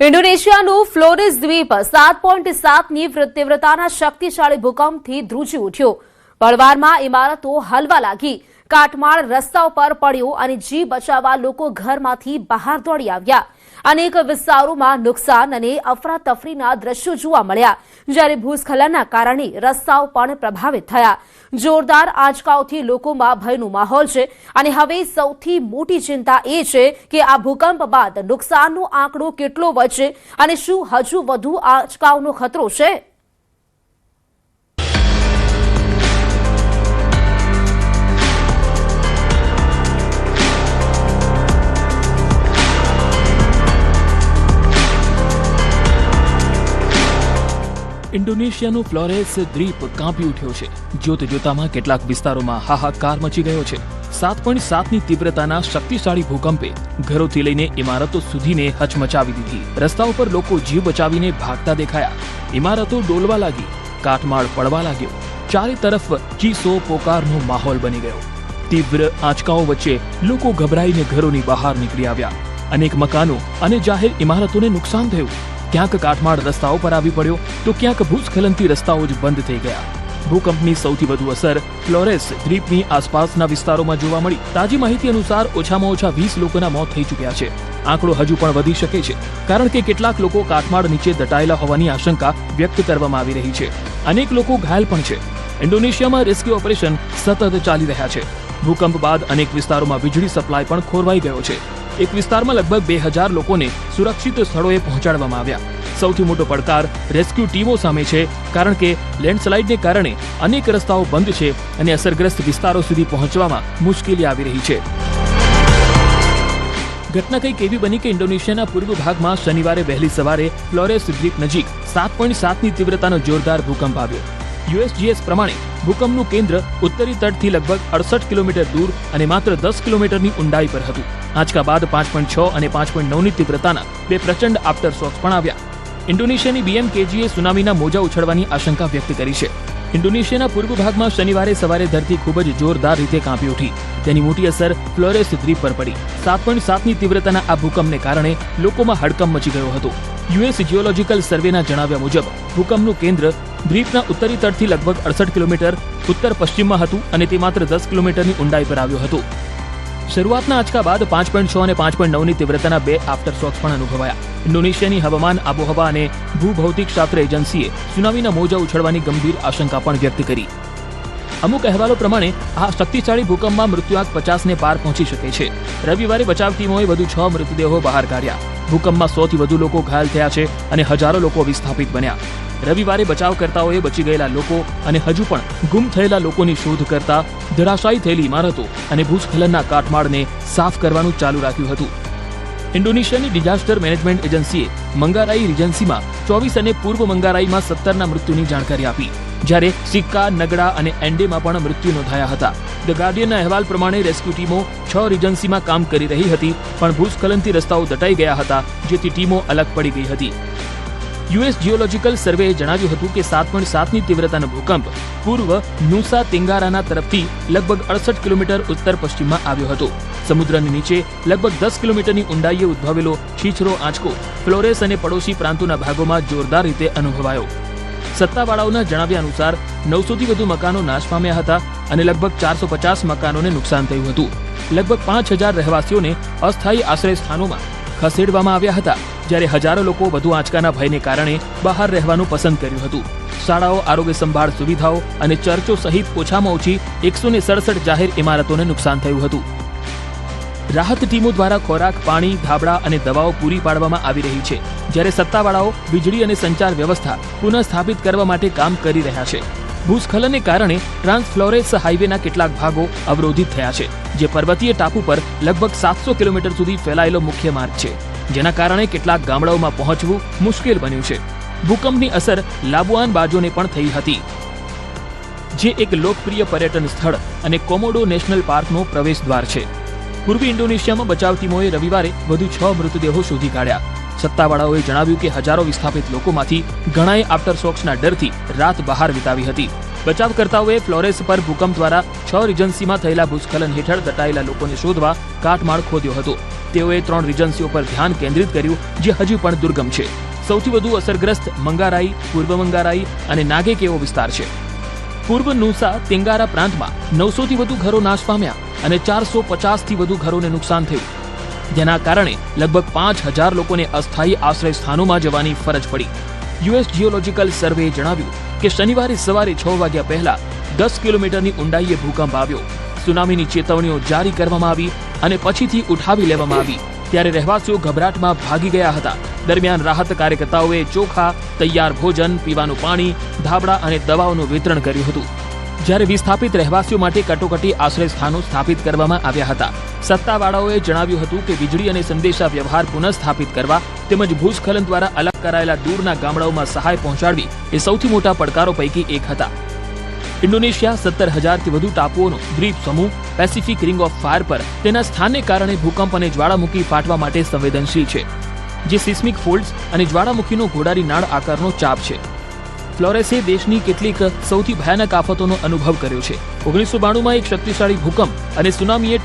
ઇન્ડોનેશિયાનું ફ્લોરેસ દ્વીપ 7.7ની તીવ્રતાના શક્તિશાળી ભૂકંપથી ધ્રુજી ઉઠ્યો। પળવારમાં ઇમારતો હલવા લાગી, કાટમાળ રસ્તાઓ પર પડ્યો અને જીવ બચાવવા લોકો ઘરમાંથી બહાર દોડી આવ્યા। અનેક વિસ્તારોમાં નુકસાન અને અફરાતફરીના દ્રશ્યો જોવા મળ્યા, જ્યારે ભૂસ્ખલનના કારણે રસ્તાઓ પણ પ્રભાવિત થયા। જોરદાર આંચકાઓથી લોકોમાં ભયનો માહોલ છે અને હવે સૌથી મોટી ચિંતા એ છે કે આ ભૂકંપ બાદ નુકસાનનો આંકડો કેટલો વધશે અને શું હજુ વધુ આંચકાઓનો ખતરો છે? ઇન્ડોનેશિયાનું ફ્લોરેસ દ્વીપ કાંપી ઉઠ્યો છે। જોત જોતામાં કેટલાક વિસ્તારોમાં હાહાકાર મચી ગયો છે। 7.7ની તીવ્રતાના શક્તિશાળી ભૂકંપે ઘરોથી લઈને ઇમારતો સુધીને હચમચાવી દીધી। રસ્તાઓ પર લોકો જીવ બચાવીને ભાગતા દેખાયા। ઇમારતો ડોલવા લાગી, કાટમાળ પડવા લાગ્યો, ચારે તરફ ચીસો પોકારનો માહોલ બની ગયો। તીવ્ર આંચકાઓ વચ્ચે લોકો ગભરાઈને ઘરોની બહાર નીકળી આવ્યા। અનેક મકાનો અને જાહેર ઇમારતોને નુકસાન થયું। ક્યાંક કાટમાળ રસ્તાઓ પર આવી પડ્યો તો ક્યાંક ભૂસ્ખલનથી રસ્તાઓ જ બંધ થઈ ગયા। ભૂકંપની સૌથી વધુ અસર ફ્લોરેસ દ્વીપની આસપાસના વિસ્તારોમાં જોવા મળી। તાજી માહિતી અનુસાર ઓછામાં ઓછા 20 લોકોના મોત થઈ ચૂક્યા છે। આંકડો હજુ પણ વધી શકે છે, કારણ કે કેટલાક લોકો કાટમાળ નીચે દટાયેલા હોવાની આશંકા વ્યક્ત કરવામાં આવી રહી છે। અનેક લોકો ઘાયલ પણ છે। ઇન્ડોનેશિયામાં રેસ્ક્યુ ઓપરેશન સતત ચાલી રહ્યા છે। ભૂકંપ બાદ અનેક વિસ્તારોમાં વીજળી સપ્લાય પણ ખોરવાઈ ગયો છે। એક વિસ્તારમાં લગભગ 2000 લોકોને સુરક્ષિત સ્થળોએ પહોંચાડવામાં આવ્યા। સૌથી મોટો પડકાર રેસ્ક્યુ ટીમો સામે છે, કારણ કે લેન્ડસ્લાઇડને કારણે અનેક રસ્તાઓ બંધ છે અને અસરગ્રસ્ત વિસ્તારો સુધી પહોંચવામાં મુશ્કેલી આવી રહી છે। ઘટના કંઈક એવી બની કે ઇન્ડોનેશિયાના પૂર્વ ભાગમાં શનિવારે વહેલી સવારે ફ્લોરેસ દ્વીપ નજીક 7.7ની તીવ્રતાનો જોરદાર ભૂકંપ આવ્યો। યુએસજીએસ પ્રમાણે ભૂકંપનું કેન્દ્ર ઉત્તરી તટથી લગભગ 68 કિલોમીટર દૂર અને માત્ર 10 કિલોમીટરની ઊંડાઈ પર હતું। આંચકા બાદ 5.6 અને 5.9ની તીવ્રતાના બે પ્રચંડ આફ્ટર શોક્સ પણ આવ્યા। ઇન્ડોનેશિયાની BMKGએ સુનામીના મોજા ઉછળવાની આશંકા વ્યક્ત કરી છે। ઇન્ડોનેશિયાના પૂર્વ ભાગમાં શનિવારે સવારે ધરતી ખૂબ જ જોરદાર રીતે કાંપી ઉઠી। તેની મોટી અસર ફ્લોરેસ દ્વીપ પર પડી। 7.7ની તીવ્રતાના આ ભૂકંપને કારણે લોકોમાં હડકંપ મચી ગયો હતો। યુએસ જિયોલોજિકલ સર્વેના જણાવ્યા મુજબ ભૂકંપનું કેન્દ્ર દ્વીપના ઉત્તરી તટથી લગભગ 68 કિલોમીટર ઉત્તર પશ્ચિમમાં હતું અને તે માત્ર 10 કિલોમીટરની ઊંડાઈ પર આવ્યો હતો। શરૂઆતના આંચકા બાદ 5.6 અને 5.9ની તીવ્રતાના બે આફ્ટર શોક્સ પણ અનુભવાયા। ઇન્ડોનેશિયાની હવામાન, આબોહવા અને ભૂભૌતિકશાસ્ત્ર એજન્સીએ સુનામીના મોજા ઉછળવાની ગંભીર આશંકા પણ વ્યક્ત કરી। અમુક અહેવાલો પ્રમાણે આ શક્તિશાળી ભૂકંપમાં મૃત્યુઆંક 50ને પાર પહોંચી શકે છે। રવિવારે બચાવ ટીમોએ વધુ 6 મૃતદેહો બહાર કાઢ્યા। ભૂકંપમાં 100થી વધુ લોકો ઘાયલ થયા છે અને હજારો લોકો વિસ્થાપિત બન્યા। રવિવારે બચાવકર્તાઓએ બચી ગયેલા લોકો અને હજુ પણ ગુમ થયેલા લોકોની શોધ કરતા ધરાશાયી થયેલી ઇમારતો અને ભૂસ્ખલનના કાટમાળને સાફ કરવાનું ચાલુ રાખ્યું હતું। ઇન્ડોનેશિયાની ડિઝાસ્ટર મેનેજમેન્ટ એજન્સીએ મંગારાઈ રિજન્સીમાં 24 અને પૂર્વ મંગારાઈમાં 17ના મૃત્યુની જાણકારી આપી, જ્યારે સિક્કા, નગડા અને એન્ડેમાં પણ મૃત્યુ નોંધાયા હતા। ધ ગાર્ડિયનના અહેવાલ પ્રમાણે રેસ્ક્યુ ટીમો 6 રિજન્સીમાં કામ કરી રહી હતી, પણ ભૂસ્ખલનથી રસ્તાઓ દટાઈ ગયા હતા, જેથી ટીમો અલગ પડી ગઈ હતી। યુએસ જિયોલોજિકલ સર્વેએ જણાવ્યું હતું કે 7.7ની તીવ્રતાનો ભૂકંપ પૂર્વ નુસા ટેંગારાના તરફથી લગભગ 68 કિલોમીટર ઉત્તર પશ્ચિમમાં આવ્યો હતો। સમુદ્રની નીચે લગભગ 10 કિલોમીટરની ઊંડાઈએ ઉદ્ભવેલો છીછરો આંચકો ફ્લોરેસ અને પડોશી પ્રાંતોના ભાગોમાં જોરદાર રીતે અનુભવાયો। સત્તાવાળાઓના જણાવ્યા અનુસાર 900થી વધુ મકાનો નાશ પામ્યા હતા અને લગભગ 450 મકાનોને નુકસાન થયું હતું। લગભગ 5000 રહેવાસીઓને અસ્થાયી આશ્રય સ્થાનોમાં ખસેડવામાં આવ્યા હતા, જ્યારે હજારો લોકો વધુ આંચકાના ભયને કારણે બહાર રહેવાનું પસંદ કર્યું હતું। શાળાઓ, આરોગ્ય સંભાળ સુવિધાઓ અને ચર્ચો સહિત ઓછામાં ઓછી 167 જાહેર ઇમારતોને નુકસાન થયું હતું। રાહત ટીમો દ્વારા ખોરાક, પાણી, ધાબળા અને દવાઓ પૂરી પાડવામાં આવી રહી છે, જ્યારે સત્તાવાળાઓ વીજળી અને સંચાર વ્યવસ્થા પુનઃસ્થાપિત કરવા માટે કામ કરી રહ્યા છે। ભૂસ્ખલનને કારણે ટ્રાન્સફ્લોરેસ હાઈવેના કેટલાક ભાગો અવરોધિત થયા છે, જે પર્વતીય ટાપુ પર લગભગ 700 કિલોમીટર સુધી ફેલાયેલો મુખ્ય માર્ગ છે, જેના કારણે કેટલાક ગામડાઓમાં પહોંચવું મુશ્કેલ બન્યું છે। ભૂકંપની અસર લાબુઆન બાજોને પણ થઈ હતી, જે એક લોકપ્રિય પર્યટન સ્થળ અને કોમોડો નેશનલ પાર્કનો પ્રવેશ દ્વાર છે। પૂર્વી ઇન્ડોનેશિયામાં બચાવ ટીમોએ રવિવારે વધુ 6 મૃતદેહો શોધી કાઢ્યા। સત્તાવાળાઓએ જણાવ્યું કે હજારો વિસ્થાપિત લોકોમાંથી ઘણાએ આફ્ટર શોક્સના ડરથી રાત બહાર વિતાવી હતી। બચાવકર્તાઓએ ફ્લોરેસ પર ભૂકંપ દ્વારા 6 રિજન્સીમાં થયેલા ભૂસ્ખલન હેઠળ દટાયેલા લોકોને શોધવા કાટમાળ ખોદ્યો હતો। તેઓએ 3 રીજન્સીઓ પર ધ્યાન કેન્દ્રિત કર્યું જે હજી પણ દુર્ગમ છે. સૌથી વધુ અસરગ્રસ્ત મંગારાઈ, પૂર્વ મંગારાઈ અને નાગેક એવો વિસ્તાર છે. પૂર્વ નુસા તેંગારા પ્રાંતમાં 900 થી વધુ ઘરો નાશ પામ્યા અને 450 થી વધુ ઘરોને નુકસાન થયું, જેના કારણે લગભગ 5000 લોકોને અસ્થાયી આશ્રય સ્થાનોમાં જવાની ફરજ પડી. યુએસ જીઓલોજીકલ સર્વેએ જણાવ્યું કે શનિવારે સવારે 6 વાગ્યા પહેલા 10 કિલોમીટરની ઊંડાઈએ ભૂકંપ આવ્યો. સુનામીની ચેતવણીઓ જારી કરવામાં આવી અને પછીથી ઉઠાવી લેવામાં આવી. ત્યારે રહેવાસીઓ ગભરાટમાં ભાગી ગયા હતા. દરમિયાન રાહત કાર્યકર્તાઓએ ચોખા, તૈયાર ભોજન, પીવાનું પાણી, ધાબળા અને દવાઓનું વિતરણ કર્યું હતું. જ્યારે વિસ્થાપિત રહેવાસીઓ માટે કટોકટી આશ્રય સ્થાનો સ્થાપિત કરવામાં આવ્યા હતા. સત્તાવાળાઓએ જણાવ્યું હતું કે વીજળી અને સંદેશા વ્યવહાર પુનઃસ્થાપિત કરવા તેમજ ભૂસ્ખલન દ્વારા અલગ કરાયેલા દૂરના ગામડાઓમાં સહાય પહોંચાડવી એ સૌથી મોટા પડકારો પૈકી એક હતા. ઇન્ડોનેશિયા 17,000થી વધુ ટાપુઓનો દ્વીપ સમૂહ પેસિફિક રિંગ ઓફ ફાયર પર તેના સ્થાનને કારણે ભૂકંપ અને જ્વાળામુખી ફાટવા માટે સંવેદનશીલ છે, જે સિસ્મિક ફોલ્ડ્સ અને જ્વાળામુખીનો ઘોડારી નાળ આકારનો ચાપ છે. ફ્લોરેસે દેશની કેટલીક સૌથી ભયાનક આફતોનો અનુભવ કર્યો છે. 1992માં એક શક્તિશાળી ભૂકંપ અને સુનામીએ